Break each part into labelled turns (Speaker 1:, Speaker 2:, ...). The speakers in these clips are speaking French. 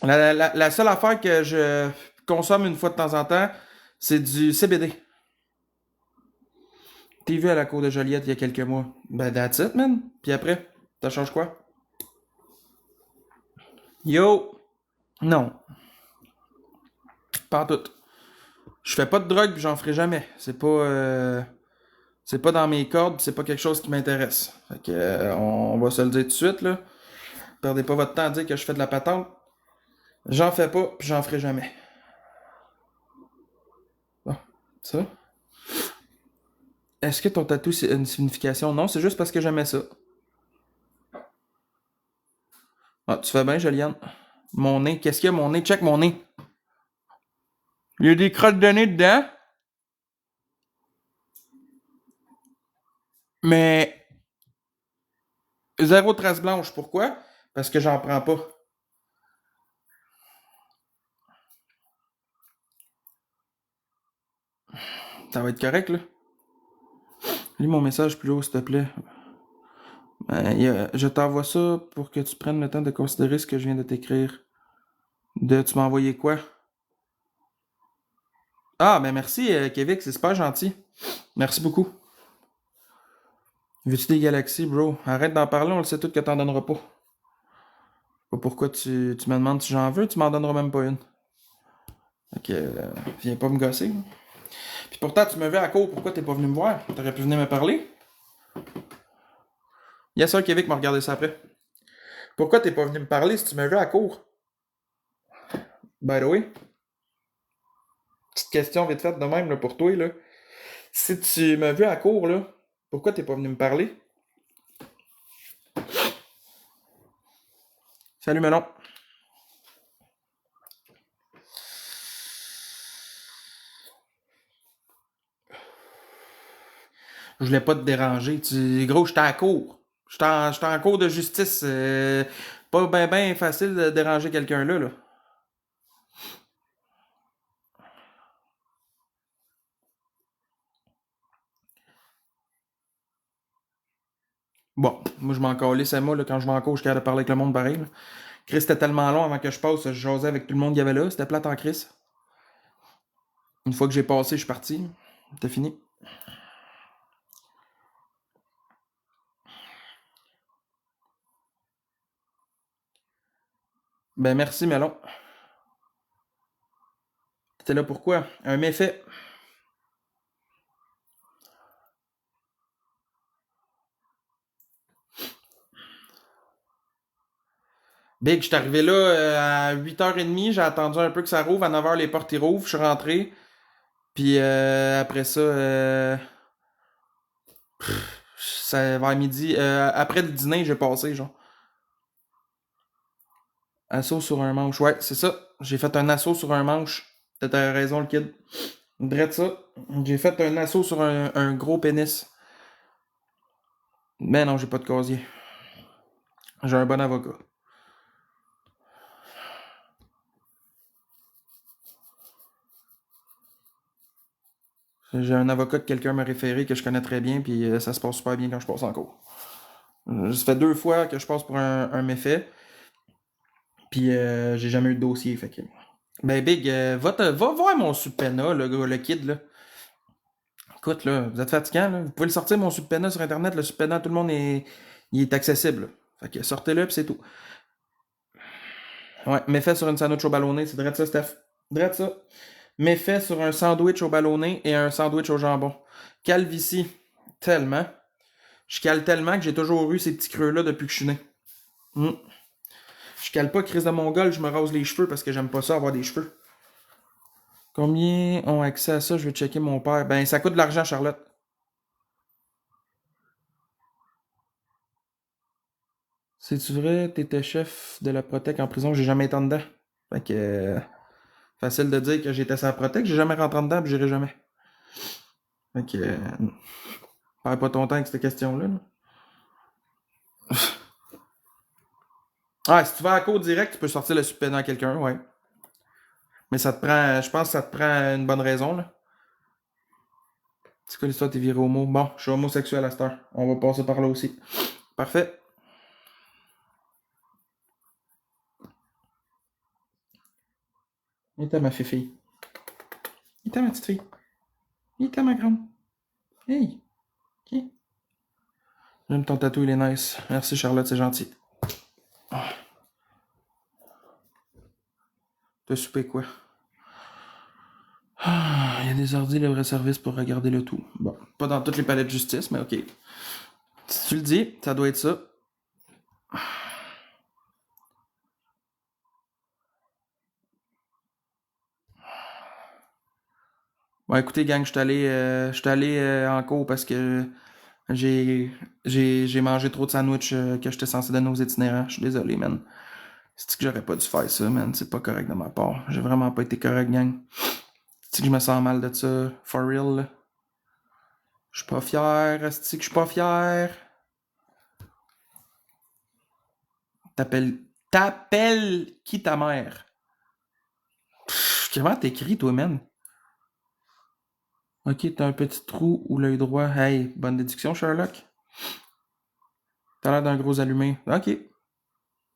Speaker 1: La seule affaire que je consomme une fois de temps en temps, c'est du CBD. T'es vu à la cour de Joliette il y a quelques mois. Ben, that's it, man. Puis après, ça change quoi? Yo! Non, pas en tout. Je fais pas de drogue pis j'en ferai jamais. C'est pas dans mes cordes, c'est pas quelque chose qui m'intéresse. Fait que, on va se le dire tout de suite, là. Perdez pas votre temps à dire que je fais de la patente. J'en fais pas pis j'en ferai jamais. Bon, ça. Est-ce que ton tatou c'est une signification? Non, c'est juste parce que j'aimais ça. Ah, tu fais bien, Juliane. Mon nez, qu'est-ce qu'il y a, mon nez? Check mon nez. Il y a des crottes de nez dedans, mais zéro trace blanche. Pourquoi? Parce que j'en prends pas. Ça va être correct, là. Lis mon message plus haut, s'il te plaît. Je t'envoie ça pour que tu prennes le temps de considérer ce que je viens de t'écrire. Tu m'as envoyé quoi? Ah, ben merci, Kevin, c'est super gentil. Merci beaucoup. Veux-tu des galaxies, bro? Arrête d'en parler, on le sait tout que t'en donneras pas. Pas pourquoi tu me demandes si j'en veux, tu m'en donneras même pas une. Ok, viens pas me gosser. Puis pourtant, tu me veux à la cour, pourquoi t'es pas venu me voir? T'aurais pu venir me parler? Yes, sir, Kevin m'a regardé ça après. Pourquoi t'es pas venu me parler si tu me veux à la cour? By the way, petite question vite faite de même là, pour toi, là. Si tu me veux à la cour, là, pourquoi t'es pas venu me parler? Salut, Melon. Je voulais pas te déranger. Gros, j'étais à cour. J'étais en cours de justice. Pas ben facile de déranger quelqu'un là, là. Bon, moi je m'en calais, c'est moi, là, quand je vais en cours, je suis capable de parler avec le monde pareil. Là. Chris, c'était tellement long avant que je passe, je jasais avec tout le monde qu'il y avait là. C'était plate en Chris. Une fois que j'ai passé, je suis parti. C'était fini. Ben merci, Melon. T'étais là pourquoi? Un méfait. Big, je suis arrivé là à 8h30, j'ai attendu un peu que ça rouvre. À 9h, les portes y rouvrent, je suis rentré. Puis après ça, ça vers midi. Après le dîner, j'ai passé, genre. Assaut sur un manche. Ouais, c'est ça. J'ai fait un assaut sur un manche. T'as raison, le kid. Drette ça. J'ai fait un assaut sur un gros pénis. Mais non, j'ai pas de casier. J'ai un bon avocat. J'ai un avocat que quelqu'un m'a référé que je connais très bien, puis ça se passe super bien quand je passe en cours. Ça fait 2 fois que je passe pour un méfait, puis j'ai jamais eu de dossier, fait que... Ben Big, va voir mon subpena, le gars, le kid, là. Écoute, là, vous êtes fatigant, là. Vous pouvez le sortir, mon subpena, sur Internet. Le subpena, tout le monde il est accessible, là. Fait que sortez-le, puis c'est tout. Ouais, méfait sur une sandwich au ballonné, c'est drette ça, Steph. Drette ça. Méfait sur un sandwich au ballonné et un sandwich au jambon. Calvitie, tellement. Je cale tellement que j'ai toujours eu ces petits creux-là depuis que je suis né. Mm. Je cale pas crise de mongol, je me rase les cheveux parce que j'aime pas ça avoir des cheveux. Combien ont accès à ça? Je vais checker mon père. Ben, ça coûte de l'argent, Charlotte. C'est-tu vrai? T'étais chef de la Protec en prison? J'ai jamais été en dedans. Fait que... facile de dire que j'étais sa Protec. J'ai jamais rentré en dedans pis j'irai jamais. Fait que... perds pas ton temps avec cette question-là. Là. Ah, si tu vas à la cour direct, tu peux sortir le subpénal à quelqu'un, ouais. Mais ça te prend... Je pense que ça te prend une bonne raison, là. C'est quoi l'histoire, t'es viré homo? Bon, je suis homosexuel à cette heure. On va passer par là aussi. Parfait. Il était ma fille. Il était ma petite fille. Il était ma grande. Hey. Ok. J'aime ton tatou, il est nice. Merci Charlotte, c'est gentil. T'as soupé quoi? Il y a des ordi libre-service pour regarder le tout. Bon, pas dans toutes les palettes de justice, mais ok. Si tu le dis, ça doit être ça. Bon, écoutez, gang, je suis allé en cours parce que j'ai mangé trop de sandwich que j'étais censé donner aux itinérants. Je suis désolé, man. C'est que j'aurais pas dû faire ça, man. C'est pas correct de ma part. J'ai vraiment pas été correct, gang. C'est que je me sens mal de ça. For real, là. Je suis pas fier. C'est que je suis pas fier. T'appelles qui ta mère? Comment t'écris, toi, man? Ok, t'as un petit trou ou l'œil droit. Hey, bonne déduction, Sherlock. T'as l'air d'un gros allumé. Ok,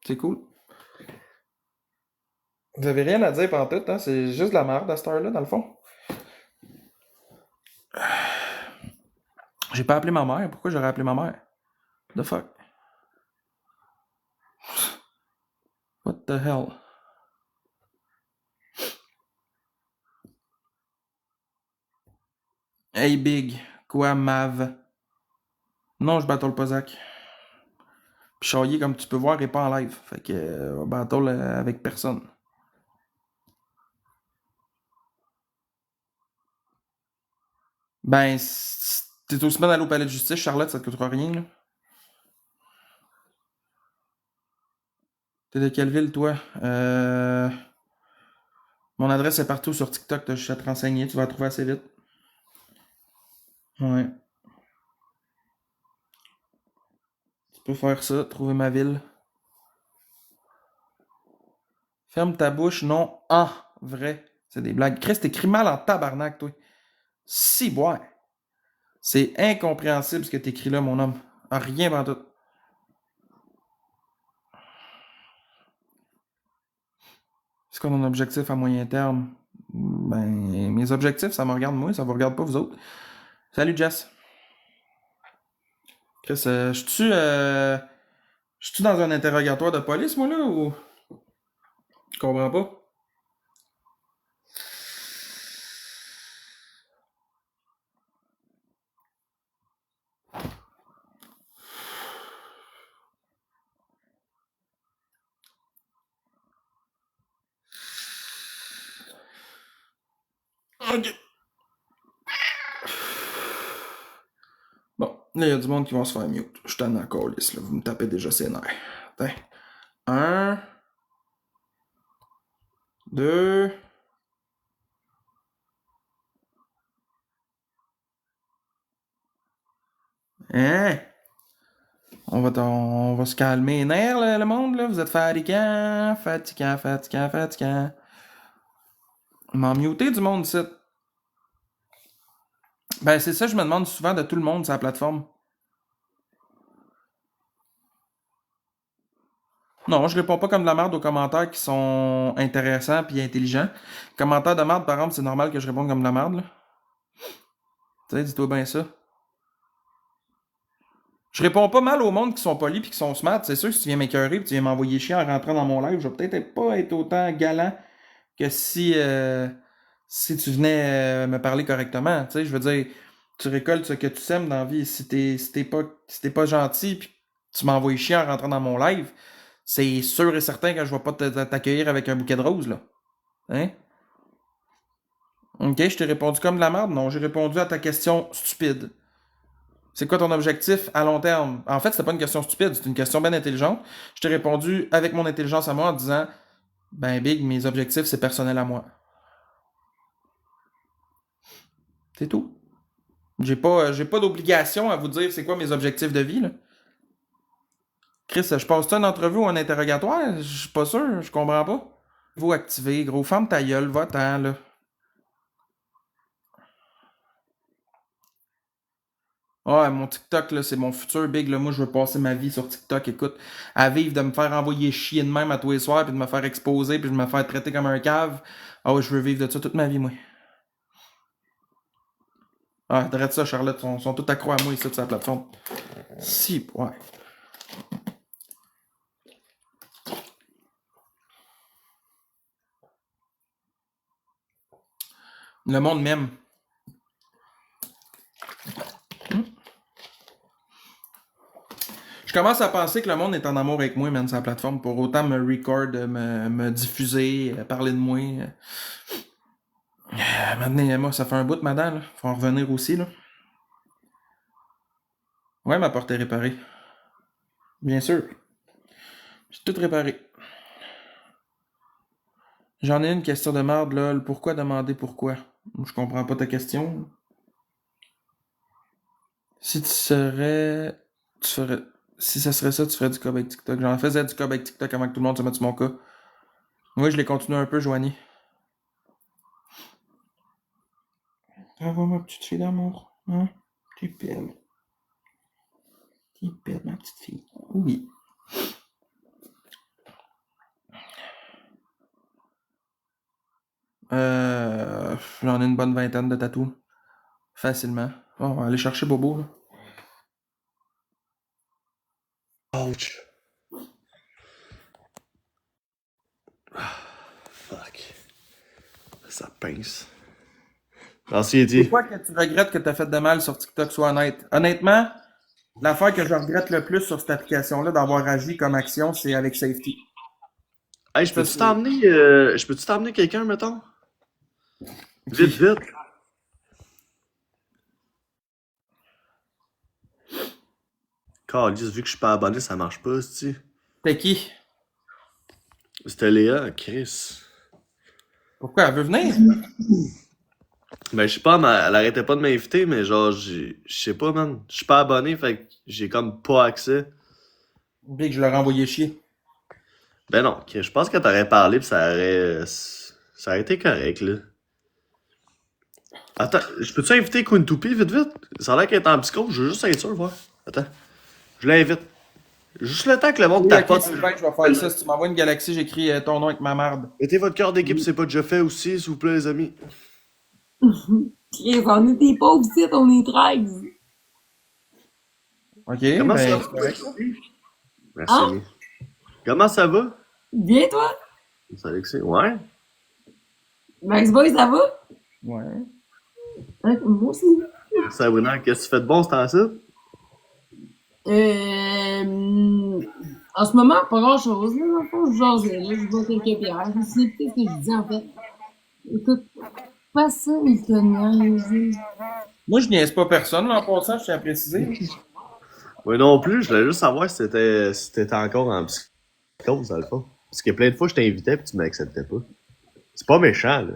Speaker 1: c'est cool. Vous avez rien à dire pendant tout, hein? C'est juste de la merde à cette heure-là, dans le fond. J'ai pas appelé ma mère. Pourquoi j'aurais appelé ma mère? The fuck? What the hell? Hey Big, quoi Mav? Non, je battle pas Zach. Puis Charlier, comme tu peux voir, est pas en live. Fait que battle avec personne. Ben, t'es aussi bien d'aller au palais de justice, Charlotte, ça te coûtera rien, là. T'es de quelle ville, toi? Mon adresse est partout sur TikTok, t'as juste à te renseigner, tu vas la trouver assez vite. Ouais. Tu peux faire ça, trouver ma ville. Ferme ta bouche, non. Ah, vrai. C'est des blagues. Chris, t'écris mal en tabarnak, toi. Si, ouais. C'est incompréhensible ce que t'écris là, mon homme. Ah, rien dans tout. C'est quoi ton objectif à moyen terme? Ben, mes objectifs, ça me regarde moi, ça vous regarde pas vous autres. Salut, Jess. Chris, je suis dans un interrogatoire de police, moi, là, ou... Je comprends pas. Ok. Bon, là, il y a du monde qui va se faire mute. Je suis en encore là. Vous me tapez déjà ses nerfs. Attends. Un. Deux. Hein? On va se calmer les nerfs, là, le monde, là. Vous êtes fatigant, fatigant, fatigant, fatigant. M'en muter du monde ici. Ben, c'est ça, je me demande souvent de tout le monde sur la plateforme. Non, je réponds pas comme de la merde aux commentaires qui sont intéressants puis intelligents. Commentaires de merde, par exemple, c'est normal que je réponde comme de la merde, là. Tu sais, dis-toi bien ça. Je réponds pas mal au monde qui sont polis puis qui sont smart. C'est sûr que si tu viens m'écœurer puis tu viens m'envoyer chier en rentrant dans mon live, je vais peut-être pas être autant galant que si tu venais me parler correctement. Tu sais, je veux dire, tu récoltes ce que tu sèmes dans la vie. Si t'es pas gentil puis tu m'envoies chier en rentrant dans mon live, c'est sûr et certain que je vais pas t'accueillir avec un bouquet de roses, là. Hein? Ok, je t'ai répondu comme de la merde? Non, j'ai répondu à ta question stupide. C'est quoi ton objectif à long terme? En fait, c'était pas une question stupide, c'est une question bien intelligente. Je t'ai répondu avec mon intelligence à moi en disant, ben Big, mes objectifs, c'est personnel à moi. C'est tout. J'ai pas d'obligation à vous dire c'est quoi mes objectifs de vie, là. Chris, je passe-tu une entrevue ou un interrogatoire? Je suis pas sûr, je comprends pas. Vous activez, gros, ferme ta gueule, va-t'en, là. Ouais, mon TikTok, là, c'est mon futur big, là. Moi, je veux passer ma vie sur TikTok, écoute. À vivre de me faire envoyer chier de même à tous les soirs, puis de me faire exposer, puis de me faire traiter comme un cave. Ah ouais, je veux vivre de ça toute ma vie, moi. Ah, t'arrêtes ça, Charlotte. Sont tous accros à moi ici sur la plateforme. Si, ouais. Le monde m'aime. Je commence à penser que le monde est en amour avec moi, man, sur la plateforme, pour autant me record, me diffuser, parler de moi. Maintenant, moi, ça fait un bout de madame, là. Faut en revenir aussi, là. Ouais, ma porte est réparée. Bien sûr. J'ai tout réparé. J'en ai une question de merde, là. Pourquoi demander pourquoi? Je comprends pas ta question. Si tu serais. Tu ferais. Si ça serait ça, tu ferais du cob avec TikTok. J'en faisais du cob avec TikTok avant que tout le monde se mette sur mon cas. Moi, je l'ai continué un peu, Joanie. Ah, va, ma petite fille d'amour. Hein? T'es belle. T'es belle, ma petite fille. Oui. J'en ai une bonne vingtaine de tatous. Facilement. Oh, on va aller chercher Bobo, là.
Speaker 2: Ouch. Fuck. Ça pince.
Speaker 1: C'est
Speaker 2: Anxiété.
Speaker 1: quoi que tu regrettes que t'as fait de mal sur TikTok, sois honnête? Honnêtement, l'affaire que je regrette le plus sur cette application-là d'avoir agi comme action, c'est avec Safety.
Speaker 2: Hey,
Speaker 1: Ça, c'est.
Speaker 2: je peux-tu t'emmener quelqu'un, mettons?
Speaker 1: Qui?
Speaker 2: Vite, vite. Calisse, vu que je suis pas abonné, ça marche pas, c'ti.
Speaker 1: T'es qui?
Speaker 2: C'était Léa, Chris.
Speaker 1: Pourquoi? Elle veut venir?
Speaker 2: Ben, je sais pas, mais elle arrêtait pas de m'inviter, mais genre, je sais pas, man. Je suis pas abonné, fait que j'ai comme pas accès.
Speaker 1: Dès que je leur ai envoyé chier.
Speaker 2: Ben non, ok, je pense que t'aurais parlé pis ça aurait été correct, là. Attends, je peux-tu inviter Quintupi vite vite? Ça a l'air qu'elle est en psychose, je veux juste être sûr, voir. Attends, je l'invite. Juste le temps que le monde
Speaker 1: Oui, ok,
Speaker 2: tapote.
Speaker 1: Sylvain, je vais faire ça. Si tu m'envoies une galaxie, j'écris ton nom avec ma marde.
Speaker 2: Mettez votre cœur d'équipe, c'est pas déjà fait aussi, s'il vous plaît, les amis.
Speaker 3: Chris, on était pauvres ici, on est 13.
Speaker 1: Ok,
Speaker 2: Comment ça
Speaker 1: ben,
Speaker 2: va?
Speaker 1: c'est correct, ça.
Speaker 2: Merci,
Speaker 3: Hein?
Speaker 2: ami. Comment ça va?
Speaker 3: Bien, toi?
Speaker 2: C'est Alexis. Ouais?
Speaker 3: Max Boy, ça va?
Speaker 1: Ouais.
Speaker 3: Hein, moi aussi.
Speaker 2: Sabrina, qu'est-ce que tu fais de bon, ce temps-ci?
Speaker 3: En ce moment, pas grand-chose. Là, dans le fond, je jasais, là, je bois quelques bières. Je me suis dit, qu'est-ce que je dis, en fait? Écoute, pas ça, il connaît.
Speaker 1: Moi, je niaise pas personne, là, en passant, je tiens à préciser.
Speaker 2: Moi non plus, je voulais juste savoir si t'étais encore en psychose, dans le fond. Parce que plein de fois, je t'invitais pis tu m'acceptais pas. C'est pas méchant, là.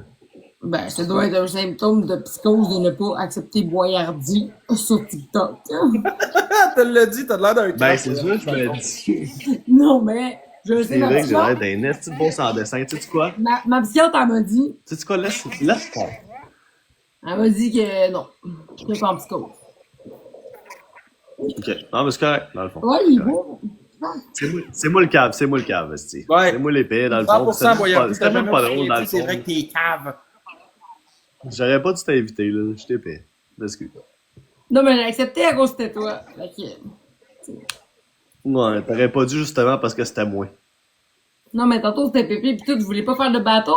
Speaker 3: Ben, ça doit être un symptôme de psychose de ne pas accepter Boyardi sur TikTok.
Speaker 1: Ah, tu l'as dit, t'as l'air d'un
Speaker 2: Ben,
Speaker 1: crack,
Speaker 2: c'est
Speaker 1: là.
Speaker 2: sûr, je me dis.
Speaker 3: Non, mais, je sais,
Speaker 2: C'est
Speaker 3: ma
Speaker 2: vrai que j'ai l'air
Speaker 3: psychiatre,
Speaker 2: d'un esti de bon sans dessin. Tu sais quoi?
Speaker 3: ma psychiatre, elle m'a dit,
Speaker 2: Tu sais quoi? Laisse faire.
Speaker 3: elle m'a dit que non, je suis pas en psychose.
Speaker 2: Ok. Non, mais c'est correct, dans le fond.
Speaker 3: Ouais, il est
Speaker 2: Correct.
Speaker 3: beau.
Speaker 2: C'est moi le cave, esti.
Speaker 1: Ouais.
Speaker 2: C'est moi l'épée, dans le fond.
Speaker 1: 100% Boyardi,
Speaker 2: C'était
Speaker 1: t'as
Speaker 2: même
Speaker 1: jamais
Speaker 2: pas
Speaker 1: oublié,
Speaker 2: drôle, dans
Speaker 1: tu
Speaker 2: le
Speaker 1: sais, c'est
Speaker 2: fond.
Speaker 1: vrai que t'es cave.
Speaker 2: J'aurais pas dû t'inviter, là. Je t'épée. M'excuse.
Speaker 3: Non, mais j'ai accepté à cause de toi. Fait que,
Speaker 2: Ouais, t'aurais pas dû justement parce que c'était moi.
Speaker 3: non, mais tantôt c'était Pépé pis tout, je voulais pas faire de battle.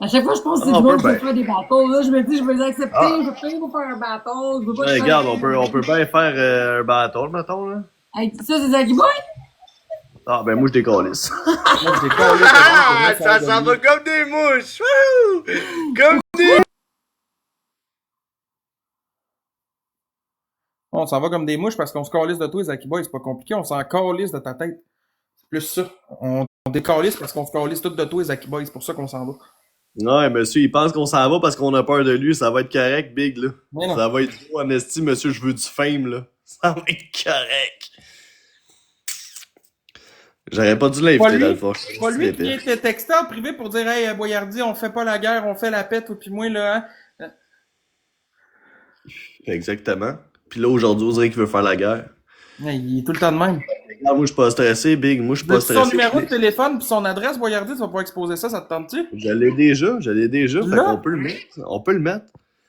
Speaker 3: À chaque fois, je pense que c'est
Speaker 2: Ah,
Speaker 3: du
Speaker 2: on
Speaker 3: monde
Speaker 2: peut
Speaker 3: qui veut
Speaker 2: bien.
Speaker 3: faire des battles. Là, je me dis, je veux les accepter,
Speaker 2: Ah.
Speaker 3: je veux payer pour faire un battle, je veux pas
Speaker 2: Ouais,
Speaker 3: que
Speaker 2: regarde, on peut bien faire un battle, mettons, là.
Speaker 3: Hey, ça, c'est Zaki Boy?
Speaker 2: Ah, ben moi, je décalisse.
Speaker 1: Moi, je décolle,
Speaker 2: Ah, ça s'en va comme des mouches! Wouhou! Comme
Speaker 1: On s'en va comme des mouches parce qu'on se calisse de toi, Zaki Boy, c'est pas compliqué, on s'en calisse de ta tête. C'est plus ça. On décalisse parce qu'on se calisse tout de toi, Zaki Boy, c'est pour ça qu'on s'en va.
Speaker 2: Ouais, monsieur, il pense qu'on s'en va parce qu'on a peur de lui. Ça va être correct, Big, là.
Speaker 1: Mais non.
Speaker 2: Ça va être beau, en esti, monsieur, je veux du fame, là. Ça va être correct. J'aurais pas dû
Speaker 1: Pas
Speaker 2: l'inviter,
Speaker 1: lui,
Speaker 2: dans le fond.
Speaker 1: pas lui qui vient te texter en privé pour dire hey Boyardi, on fait pas la guerre, on fait la paix, toi pis moi là, hein?
Speaker 2: Exactement. Puis là, aujourd'hui, on dirait qu'il veut faire la guerre.
Speaker 1: Il est tout le temps de même.
Speaker 2: Regarde, moi, je suis pas stressé, Big. Moi, je suis pas
Speaker 1: Son
Speaker 2: stressé.
Speaker 1: numéro de téléphone puis son adresse, Boyardi, tu vas pouvoir exposer ça te tente-tu?
Speaker 2: Je l'ai déjà. Fait
Speaker 1: Là?
Speaker 2: qu'on peut le mettre. On peut le mettre.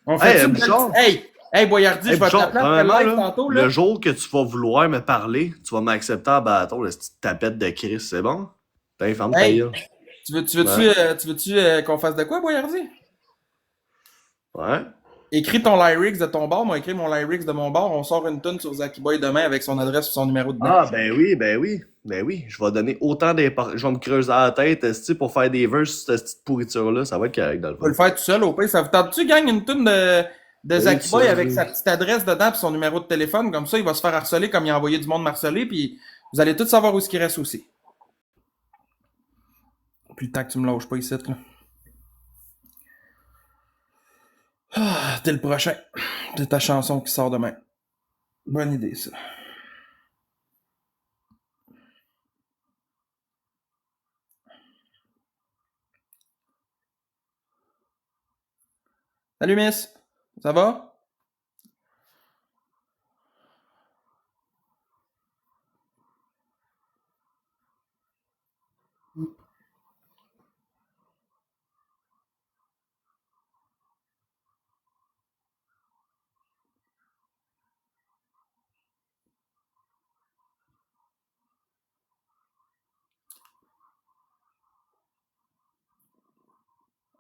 Speaker 1: On fait
Speaker 2: Hey,
Speaker 1: une
Speaker 2: Bouchard.
Speaker 1: Hey, Boyardi,
Speaker 2: Hey,
Speaker 1: je vais
Speaker 2: Bouchard,
Speaker 1: t'appeler après le
Speaker 2: premièrement,
Speaker 1: live
Speaker 2: là,
Speaker 1: tantôt, là.
Speaker 2: le jour que tu vas vouloir me parler, tu vas m'accepter en bâton, la petite tapette de Chris, c'est bon? T'as ferme ta
Speaker 1: Hey,
Speaker 2: gueule.
Speaker 1: tu veux-tu qu'on fasse de quoi, Boyardi?
Speaker 2: Ouais.
Speaker 1: Écris ton lyrics de ton bar, moi écris mon lyrics de mon bar, on sort une tune sur Zaki Boy demain avec son adresse et son numéro dedans.
Speaker 2: Ah, ben oui. Je vais donner autant d'importance. Je vais me creuser la tête, esti, pour faire des verses sur cette petite pourriture-là. Ça va être correct, dans le
Speaker 1: Tu peux le
Speaker 2: fond.
Speaker 1: faire tout seul au pire. Ça vous tente-tu, gang, une tune de
Speaker 2: Oui,
Speaker 1: Zaki
Speaker 2: ça,
Speaker 1: Boy avec
Speaker 2: oui.
Speaker 1: sa petite adresse dedans et son numéro de téléphone? Comme ça, il va se faire harceler comme il a envoyé du monde harceler, puis vous allez tous savoir où ce qui reste aussi. Puis le temps que tu me lâches pas ici, là. Ah, t'es le prochain. C'est ta chanson qui sort demain. Bonne idée, ça. Salut, Miss. Ça va?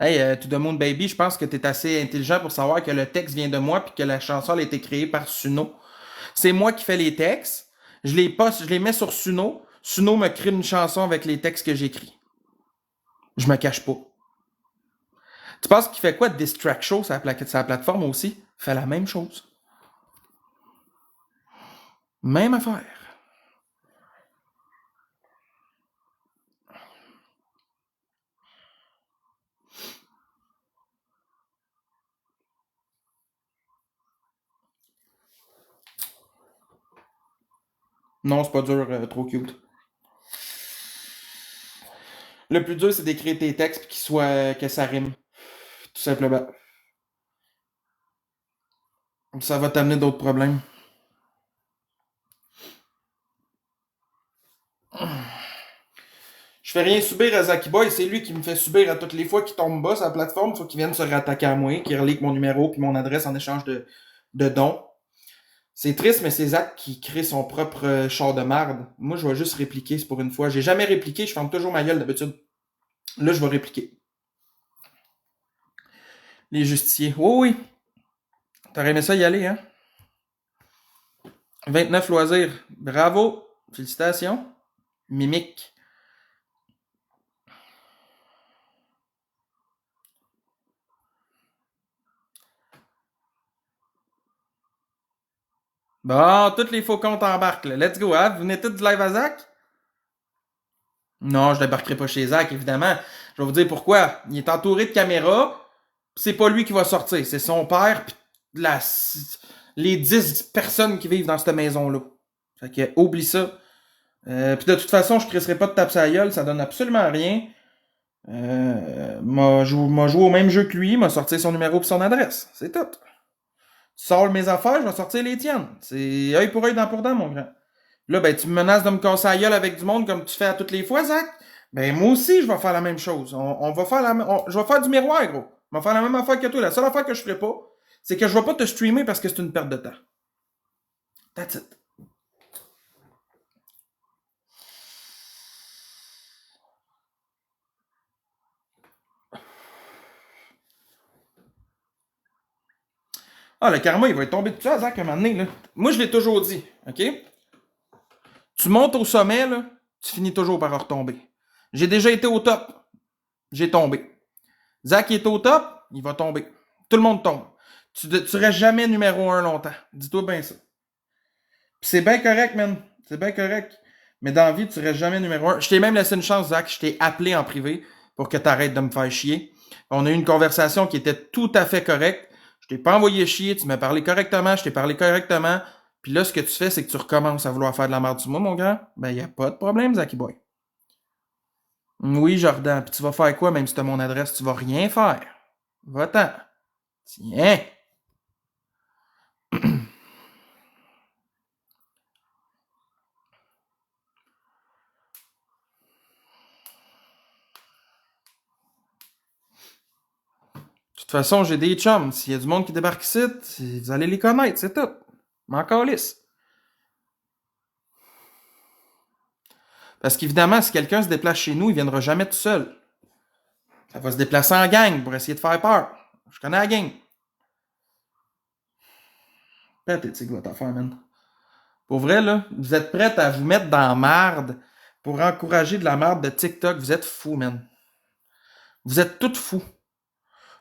Speaker 1: Hey, To The Moon Baby, je pense que t'es assez intelligent pour savoir que le texte vient de moi puis que la chanson a été créée par Suno. C'est moi qui fais les textes. Je les mets sur Suno. Suno me crée une chanson avec les textes que j'écris. Je me cache pas. Tu penses qu'il fait quoi de Distract Show sur la plateforme aussi? Il fait la même chose. Même affaire. Non, c'est pas dur, trop cute. Le plus dur, c'est d'écrire tes textes puis que ça rime. Tout simplement. Ça va t'amener d'autres problèmes. Je fais rien subir à Zaki Boy, c'est lui qui me fait subir à toutes les fois qu'il tombe bas sur la plateforme. Faut qu'il vienne se rattaquer à moi, qu'il relègue mon numéro puis mon adresse en échange de dons. C'est triste, mais c'est Zach qui crée son propre char de marde. Moi, je vais juste répliquer, c'est pour une fois. J'ai jamais répliqué, je ferme toujours ma gueule d'habitude. Là, je vais répliquer. Les justiciers. Oui, oui. T'aurais aimé ça y aller, hein? 29 loisirs. Bravo. Félicitations. Mimique. Bon, tous les faux comptes embarquent, là. Let's go, hein? Vous venez tous du live à Zach? Non, je débarquerai pas chez Zach, évidemment. Je vais vous dire pourquoi. Il est entouré de caméras. C'est pas lui qui va sortir. C'est son père pis les 10 personnes qui vivent dans cette maison-là. Fait que, oublie ça. Puis de toute façon, je crisserai pas de tape sa gueule. Ça donne absolument rien. M'a joué au même jeu que lui. M'a sorti son numéro pis son adresse. C'est tout. Tu sors mes affaires, je vais sortir les tiennes. C'est œil pour œil, dent pour dent, mon grand. Là, ben, tu me menaces de me casser la gueule avec du monde comme tu fais à toutes les fois, Zach. Ben, moi aussi, je vais faire la même chose. On va faire je vais faire du miroir, gros. On va faire la même affaire que toi. La seule affaire que je ferai pas, c'est que je vais pas te streamer parce que c'est une perte de temps. That's it. Ah, le karma, il va être tombé de ça, Zach, à un moment donné, là. Moi, je l'ai toujours dit, OK? Tu montes au sommet, là, tu finis toujours par retomber. J'ai déjà été au top. J'ai tombé. Zach est au top, il va tomber. Tout le monde tombe. Tu restes jamais numéro 1 longtemps. Dis-toi bien ça. Pis c'est bien correct, man. C'est bien correct. Mais dans la vie, tu restes jamais numéro 1. Je t'ai même laissé une chance, Zach. Je t'ai appelé en privé pour que t'arrêtes de me faire chier. On a eu une conversation qui était tout à fait correcte. Je t'ai pas envoyé chier. Tu m'as parlé correctement. Je t'ai parlé correctement. Puis là, ce que tu fais, c'est que tu recommences à vouloir faire de la merde sur moi, mon grand. Ben, y a pas de problème, Zaki Boy. Oui, Jordan. Puis tu vas faire quoi, même si t'as mon adresse? Tu vas rien faire. Va-t'en. Tiens. toute façon, j'ai des chums. S'il y a du monde qui débarque ici, vous allez les connaître, c'est tout. M'en calisse. Parce qu'évidemment, si quelqu'un se déplace chez nous, il viendra jamais tout seul. Ça va se déplacer en gang pour essayer de faire peur. Je connais la gang. Pathétique votre affaire, man. Pour vrai, là, vous êtes prêts à vous mettre dans la marde pour encourager de la marde de TikTok. Vous êtes fous, man. Vous êtes toutes fous.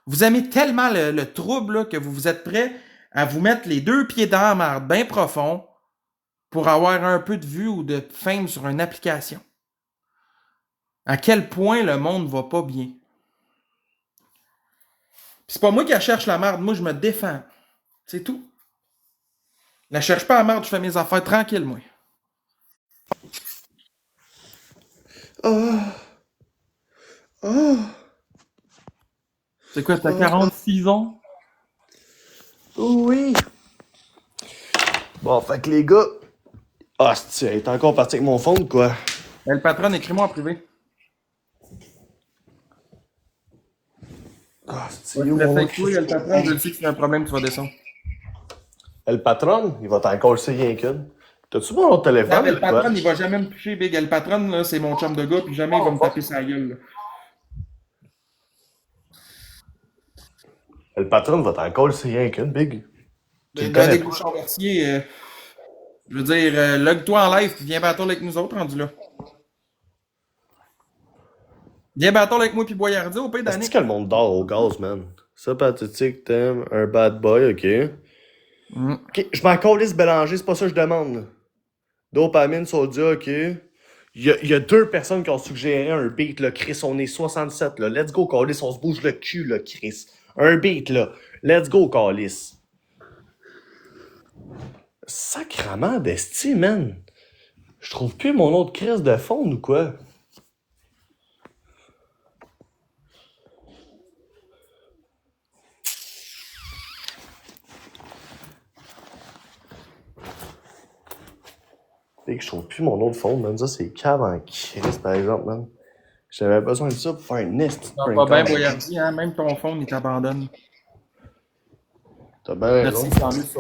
Speaker 1: Vous aimez tellement le trouble là, que vous êtes prêts à vous mettre les deux pieds dans la marde bien profond pour avoir un peu de vue ou de fame sur une application. À quel point le monde va pas bien. Puis c'est pas moi qui cherche la merde, moi je me défends. C'est tout. La cherche pas la merde, je fais mes affaires tranquille, moi.
Speaker 2: Oh. Oh.
Speaker 1: C'est quoi, t'as 46 ans?
Speaker 2: Oui. Bon, fait que les gars... Ah, t'es encore parti avec mon phone, quoi?
Speaker 1: Le patron, écris-moi en privé.
Speaker 2: Ah, c'est
Speaker 1: Ouais,
Speaker 2: où mon autre...
Speaker 1: le patron, je le sais que c'est un problème, tu vas descendre.
Speaker 2: Le patron, il va t'en coller rien qu'une. T'as-tu mon autre téléphone?
Speaker 1: Le patron, il va jamais me toucher, Big. Le patron, là, c'est mon chum de gars, puis jamais il va me taper sa gueule. Là.
Speaker 2: Le patron va t'en coller rien qu'une, Big.
Speaker 1: Dans des bouchons vertiers, je veux dire, log-toi en live, puis viens battre avec nous autres, rendu là. Viens battre avec moi, puis Boyardi, au pays d'année.
Speaker 2: Est-ce que le monde dort au gaz, man? Ça, pathétique, t'aimes un bad boy, ok. Ok, je m'en calisse Bélanger, c'est pas ça que je demande. Là. Dopamine, Soldier, ok. Il y a deux personnes qui ont suggéré un beat, là, Chris, on est 67, là. Let's go, Callis, on se bouge le cul, là, Chris. Un beat, là. Let's go, Callis. Sacrement d'esti, man. Je trouve plus mon autre Chris de fond ou quoi? Fait que je trouve plus mon autre fond, man. Ça, c'est cave en Chris, par exemple, man. J'avais besoin de ça pour faire un nest.
Speaker 1: Non, pas bien, Boyardi, hein? Même ton phone, il t'abandonne.
Speaker 2: T'as bien raison.
Speaker 1: Merci, tant mieux ça.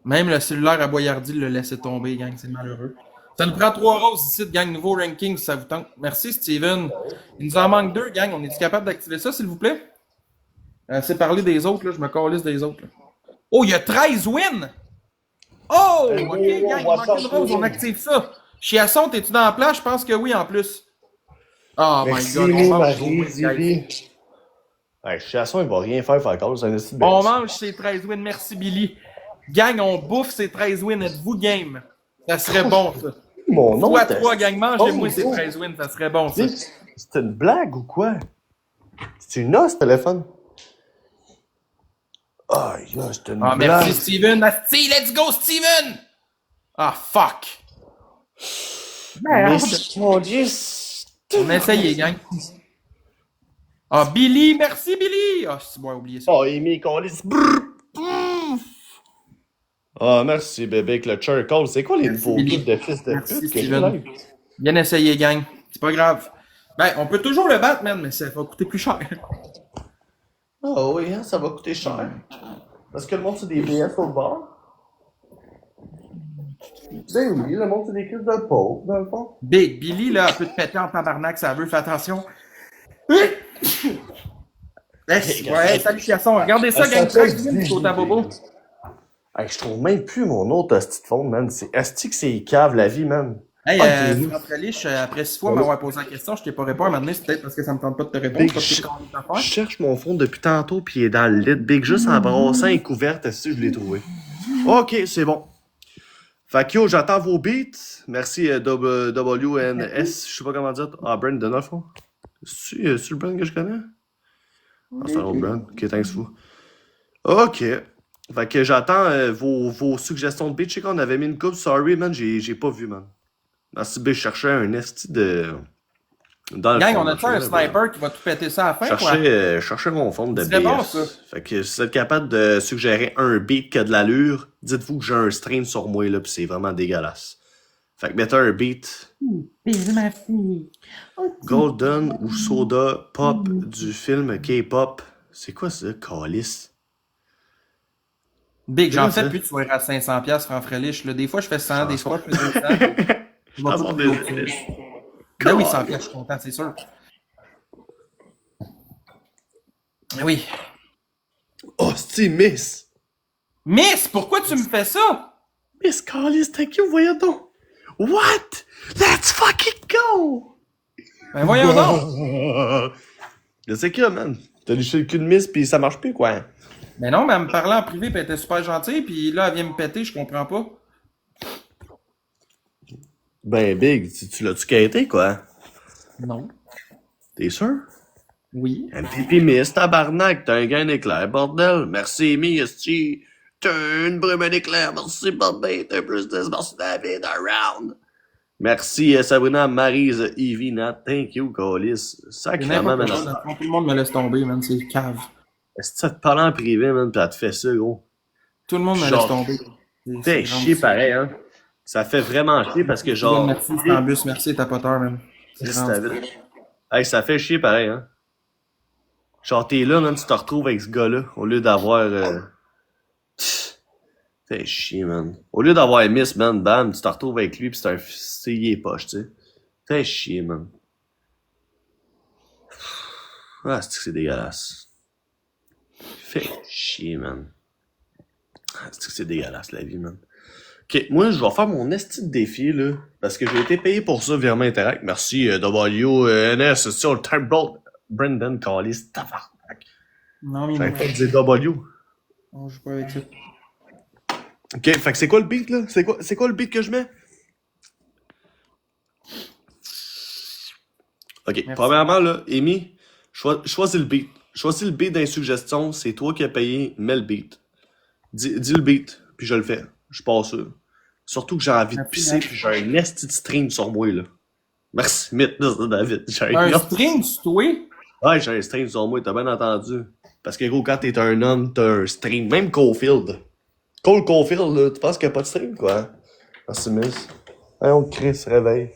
Speaker 1: Même le cellulaire à Boyardi l'a laissé tomber, gang, c'est malheureux. Ça nous prend 3 roses ici, gang, nouveau ranking, si ça vous tente. Merci, Steven. Il nous en manque 2, gang. On est capable d'activer ça, s'il vous plaît? C'est parler des autres, là. Je me calisse des autres, là. Oh, il y a 13 wins! Oh! Ok, gang, il manque une rose, on active ça. Chiasson, t'es-tu dans la plage? Je pense que oui, en plus. Oh my god, on mange
Speaker 2: Marie, hey, Chiasson, il va rien faire call, c'est un esti de
Speaker 1: on mange ses 13 wins, merci Billy. Gang, on bouffe ses 13 wins, êtes-vous game? Ça serait bon, ça.
Speaker 2: Mon nom,
Speaker 1: Toi, 3, gang, mangez-moi ces 13 wins, ça serait bon, ça.
Speaker 2: C'est une blague ou quoi? C'est une os, ce téléphone? Ah, oh, c'est une blague.
Speaker 1: Merci, Steven. Asti, let's go, Steven! Ah, fuck.
Speaker 2: Merde. Mon Dieu.
Speaker 1: On a essayé, gang. Ah, Billy, merci, Billy! Ah, c'est bon, oublié ça.
Speaker 2: Oh, Amy, qu'on laisse. Ah, merci, bébé, que le charcoal. C'est quoi les nouveaux trucs de fils de
Speaker 1: merci,
Speaker 2: pute?
Speaker 1: Steven. Bien essayé, gang. C'est pas grave. Ben, on peut toujours le battre, man, mais ça va coûter plus cher.
Speaker 2: Ah oui, hein, ça va coûter cher. Parce que le monde, c'est des BS au bar. Ben oui, le monde, c'est des crises de pauvres, dans le fond.
Speaker 1: Big, Billy, là, elle peut te péter en tabarnak, ça veut, fais attention. Ouais, salut, Chiasson. Regardez ça, gang, 13 wins du côté à Bobo.
Speaker 2: Hey, je trouve même plus mon autre asti de fond, man. C'est asti que c'est cave, la vie, man.
Speaker 1: Hey, Franck-Liche, après 6 fois m'avoir posé la question, je t'ai pas répondu. Maintenant, c'est peut-être parce que ça me tente pas de te répondre.
Speaker 2: Je cherche mon fond depuis tantôt, puis il est dans le lit. Big, juste en brassant et couverte, asti, je l'ai trouvé. Ok, c'est bon. Fait que yo, j'attends vos beats. Merci WNS, je sais pas comment dire. Ah, Brand de 9 ans. C'est le brand que je connais? Ah, c'est un autre brand. Ok, thanks fou. Ok. Fait que j'attends vos suggestions de beats. Je sais qu'on avait mis une coupe. Sorry, man, j'ai pas vu, man. Merci, B, je cherchais un esti de... Dans le
Speaker 1: gang,
Speaker 2: fond,
Speaker 1: on a-tu un sniper qui va tout péter ça à la fin?
Speaker 2: Cherchez mon fond de
Speaker 1: BS. Bon,
Speaker 2: ça. Fait que si vous êtes capable de suggérer un beat qui a de l'allure, dites-vous que j'ai un stream sur moi, là, pis c'est vraiment dégueulasse. Fait que mettez un beat.
Speaker 3: Baiser ma fille. Oh,
Speaker 2: Golden ou Soda Pop du film K-pop. C'est quoi ça, calice?
Speaker 1: Big, j'en
Speaker 2: C'est
Speaker 1: fais
Speaker 2: ça.
Speaker 1: plus de soirées à 500$ francs frais là. Des fois, je fais 100, des fois, je fais 200.
Speaker 2: Je pense qu'on est...
Speaker 1: Ben oui, 100$, je suis content, c'est sûr. Oui.
Speaker 2: Oh, c'est Miss!
Speaker 1: Miss, pourquoi tu me fais ça?
Speaker 2: Miss Calice, thank you, voyons donc! What? Let's fucking go!
Speaker 1: Ben voyons donc.
Speaker 2: Je sais que, man. T'as liché le cul de Miss pis ça marche plus, quoi.
Speaker 1: Ben non, mais elle me parlait en privé, puis elle était super gentille, puis là, elle vient me péter, je comprends pas.
Speaker 2: Ben, Big, tu l'as-tu quêté, quoi?
Speaker 1: Non.
Speaker 2: T'es sûr?
Speaker 1: Oui.
Speaker 2: Un pipi Miss, tabarnak, t'as un gain d'éclair, bordel. Merci, Miss, t'as une brume d'éclair, merci, Bobby, t'as plus de merci, David, around. Merci, Sabrina, Maryse, Evie, Nat, thank you, Colis.
Speaker 1: C'est
Speaker 2: Sacrément,
Speaker 1: n'importe
Speaker 2: man.
Speaker 1: quoi, dans le fond, tout le monde me laisse tomber, man, c'est cave.
Speaker 2: Est-ce que ça te parle en privé, man, pis elle te fait ça, gros?
Speaker 1: Tout le monde me
Speaker 2: Genre,
Speaker 1: laisse tomber.
Speaker 2: T'es chier pareil, hein. Ça fait vraiment chier parce que genre...
Speaker 1: Merci, c'est en bus, merci, t'as pas tort, man. C'est rendu.
Speaker 2: Hey, ça fait chier pareil, hein. Genre, t'es là, man, tu te retrouves avec ce gars-là, au lieu d'avoir... Fais chier, man. Au lieu d'avoir Miss, man, bam, tu te retrouves avec lui pis c'est un... il est poche, tu sais. Fais chier, man. Ah, c'est dégueulasse. Fais chier, man. Ah, c'est dégueulasse, la vie, man. Ok, moi, je vais faire mon esti de défi, là, parce que j'ai été payé pour ça, virement Interact. Merci, WNS, sur le time bro. Brendan Callis, tabarnak.
Speaker 1: Non, mais
Speaker 2: J'avais
Speaker 1: non.
Speaker 2: pas dit W.
Speaker 1: On joue pas avec ça.
Speaker 2: Ok, fait que c'est quoi le beat, là? C'est quoi le beat que je mets? Ok,
Speaker 1: Merci.
Speaker 2: premièrement, là, Amy, choisis le beat. Choisis le beat dans les suggestions, c'est toi qui as payé, mets le beat. Dis le beat, puis je le fais. Je suis pas sûr. Surtout que j'ai envie de
Speaker 1: Merci,
Speaker 2: pisser,
Speaker 1: David.
Speaker 2: puis j'ai un esti de string sur moi, là. Merci, David. J'ai
Speaker 1: Un string, tu toi?
Speaker 2: Ouais, j'ai un string sur moi, t'as bien entendu. Parce que gros, quand t'es un homme, t'as un string. Même Caulfield. Cole Caulfield, là, tu penses qu'il n'y a pas de string, quoi? Merci, Miss. Hey, on Chris, réveille.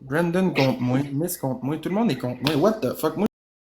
Speaker 1: Brandon contre moi, Miss contre moi, tout le monde est contre moi. What the fuck? Moi,